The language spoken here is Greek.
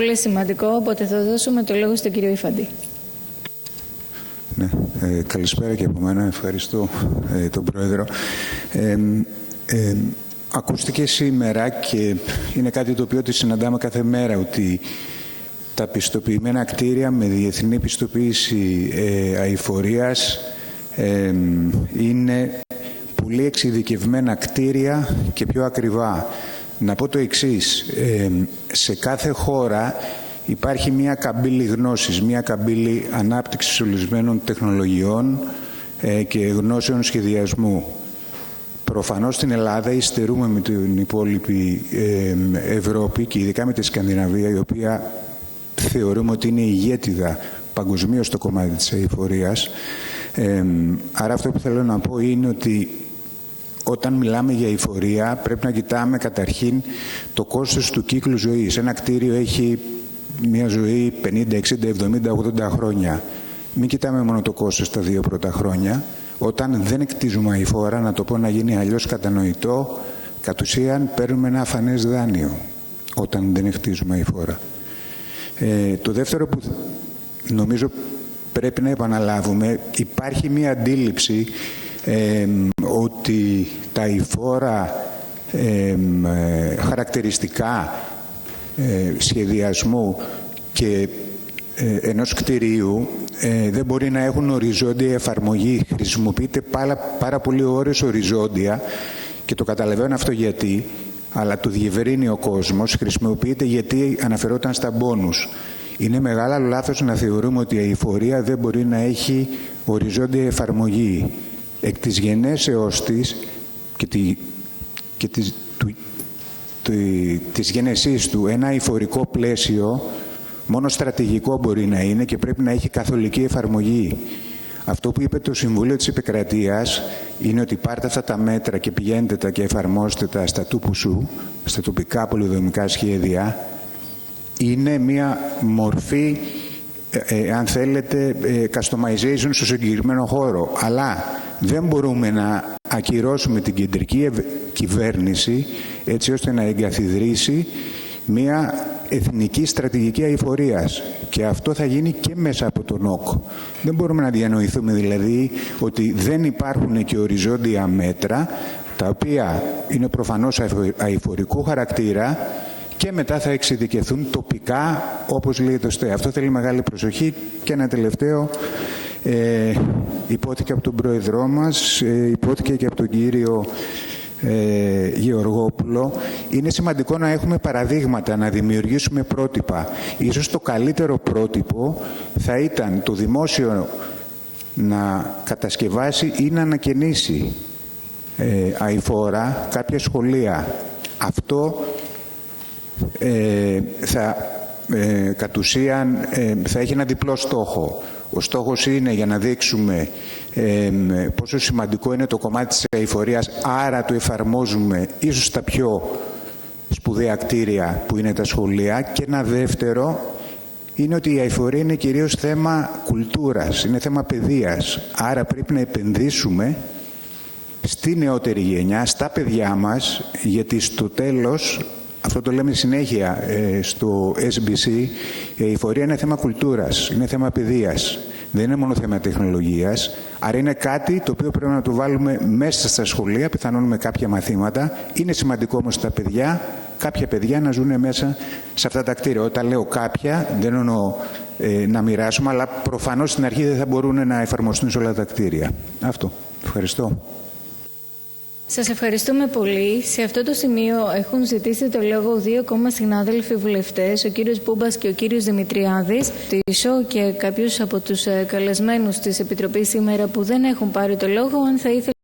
Πολύ σημαντικό, οπότε θα δώσουμε το λόγο στον κύριο Ιφαντή. Ναι, καλησπέρα και από μένα. Ευχαριστώ τον Πρόεδρο. Ακούστηκε σήμερα και είναι κάτι το οποίο συναντάμε κάθε μέρα, ότι τα πιστοποιημένα κτίρια με διεθνή πιστοποίηση αειφορίας είναι πολύ εξειδικευμένα κτίρια και πιο ακριβά. Να πω το εξής, σε κάθε χώρα υπάρχει μια καμπύλη γνώσης, μια καμπύλη ανάπτυξης ορισμένων τεχνολογιών και γνώσεων σχεδιασμού. Προφανώς στην Ελλάδα υστερούμε με την υπόλοιπη Ευρώπη και ειδικά με τη Σκανδιναβία, η οποία θεωρούμε ότι είναι ηγέτιδα παγκοσμίως στο κομμάτι της αειφορίας. Άρα αυτό που θέλω να πω είναι ότι όταν μιλάμε για αειφορία πρέπει να κοιτάμε καταρχήν το κόστος του κύκλου ζωής. Ένα κτίριο έχει μια ζωή 50, 60, 70, 80 χρόνια. Μην κοιτάμε μόνο το κόστος τα 2 πρώτα χρόνια. Όταν δεν κτίζουμε αειφόρα, να το πω να γίνει αλλιώς κατανοητό, κατ' ουσίαν παίρνουμε ένα αφανές δάνειο όταν δεν κτίζουμε αειφόρα. Το δεύτερο που νομίζω πρέπει να επαναλάβουμε, υπάρχει μια αντίληψη ότι τα αειφόρα χαρακτηριστικά σχεδιασμού και ενός κτηρίου δεν μπορεί να έχουν οριζόντια εφαρμογή. Χρησιμοποιείται πάρα πολύ ώρες οριζόντια και το καταλαβαίνω αυτό γιατί, αλλά το διευρύνει ο κόσμος. Χρησιμοποιείται γιατί αναφερόταν στα μπόνους. Είναι μεγάλο λάθος να θεωρούμε ότι η αειφορία δεν μπορεί να έχει οριζόντια εφαρμογή. Εκ της γενέσεώς της και της γένεσής του, ένα αειφορικό πλαίσιο μόνο στρατηγικό μπορεί να είναι και πρέπει να έχει καθολική εφαρμογή. Αυτό που είπε το Συμβούλιο της Επικρατείας είναι ότι πάρτε αυτά τα μέτρα και πηγαίνετε τα και εφαρμόστε τα στα τουπουσού, στα τοπικά πολυδομικά σχέδια. Είναι μια μορφή, αν θέλετε, customization στο συγκεκριμένο χώρο. Αλλά δεν μπορούμε να ακυρώσουμε την κεντρική κυβέρνηση έτσι ώστε να εγκαθιδρύσει μια εθνική στρατηγική αειφορίας. Και αυτό θα γίνει και μέσα από τον ΟΚ. Δεν μπορούμε να διανοηθούμε δηλαδή ότι δεν υπάρχουν και οριζόντια μέτρα τα οποία είναι προφανώς αειφορικού χαρακτήρα και μετά θα εξειδικευθούν τοπικά, όπως λέει το ΣΤΕ. Αυτό θέλει μεγάλη προσοχή. Και ένα τελευταίο, υπόθηκε από τον Πρόεδρό μας, υπόθηκε και από τον κύριο Γεωργόπουλο. Είναι σημαντικό να έχουμε παραδείγματα, να δημιουργήσουμε πρότυπα. Ίσως το καλύτερο πρότυπο θα ήταν το δημόσιο να κατασκευάσει ή να ανακαινήσει αειφόρα κάποια σχολεία. Αυτό κατ' ουσίαν θα έχει ένα διπλό στόχο. Ο στόχος είναι για να δείξουμε πόσο σημαντικό είναι το κομμάτι της αειφορίας, άρα το εφαρμόζουμε ίσως στα πιο σπουδαία κτίρια που είναι τα σχολεία. Και ένα δεύτερο είναι ότι η αειφορία είναι κυρίως θέμα κουλτούρας, είναι θέμα παιδείας. Άρα πρέπει να επενδύσουμε στη νεότερη γενιά, στα παιδιά μας, γιατί στο τέλος, αυτό το λέμε συνέχεια στο SBC, η αειφορία είναι θέμα κουλτούρας, είναι θέμα παιδείας. Δεν είναι μόνο θέμα τεχνολογίας. Άρα είναι κάτι το οποίο πρέπει να το βάλουμε μέσα στα σχολεία, πιθανόν με κάποια μαθήματα. Είναι σημαντικό όμως κάποια παιδιά να ζουν μέσα σε αυτά τα κτίρια. Όταν λέω κάποια, δεν εννοώ να μοιράσουμε, αλλά προφανώς στην αρχή δεν θα μπορούν να εφαρμοστούν σε όλα τα κτίρια. Αυτό. Ευχαριστώ. Σας ευχαριστούμε πολύ. Σε αυτό το σημείο έχουν ζητήσει το λόγο 2 ακόμα συνάδελφοι βουλευτές, ο κύριος Μπούμπας και ο κύριος Δημητριάδης. Τήσω και κάποιους από τους καλεσμένους της Επιτροπής σήμερα που δεν έχουν πάρει το λόγο, αν θα ήθελα